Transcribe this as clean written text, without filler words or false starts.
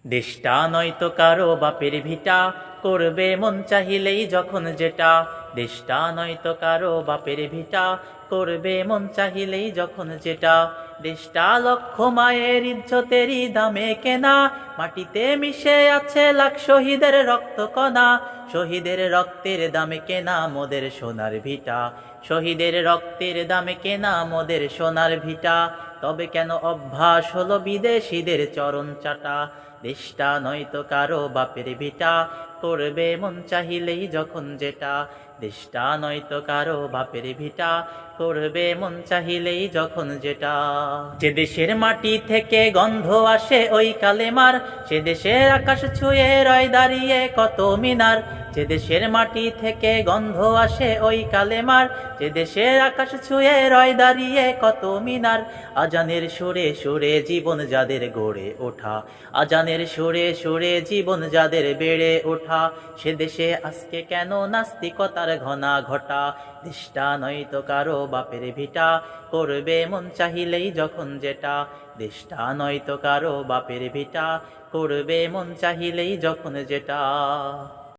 দেশটা নয়তো কারো বাপের ভিটা, করবে মন চাহিলেই যখন যেটা। দেশটা নয়তো কারো বাপের ভিটা, করবে মন চাহিলেই যখন যেটা। দেশটা লক্ষ মায়ের ইজ্জতেরই দামে কেনা, মাটিতে মিশে আছে লাখ শহীদের রক্ত কণা। শহীদের রক্তের দামে কেনা মোদের সোনার ভিটা, শহীদের রক্তের দামে কেনা মোদের সোনার ভিটা। তবে কেন অভ্যাস হলো বিদেশিদের চরণ চাটা। দেশটা নয়তো কারো বাপের ভিটা, করবে মন চাহিলেই যখন যেটা। দেশটা নয়তো কারো বাপের ভিটা, করবে মন চাহিলেই যখন যেটা। যে দেশের মাটি থেকে গন্ধ আসে ওই কালেমার, সে দেশের আকাশ ছুঁয়ে রয় দাঁড়িয়ে কত মিনার। যে দেশের মাটি থেকে গন্ধ আসে ওই কালেমার, যে দেশের আকাশ ছুঁয়ে রয় দাঁড়িয়ে কত মিনার। আজানের সুরে সুরে জীবন যাদের গড়ে ওঠা, আজানের সুরে সুরে জীবন যাদের বেড়ে ওঠা। সে দেশে আজকে কেন নাস্তিকতার ঘনা ঘটা। দেশটা নয়তো কারো বাপের ভিটা, করবে মন চাহিলেই যখন যেটা। দেশটা নয়তো কারো বাপের ভিটা, করবে মন চাহিলেই যখন যেটা।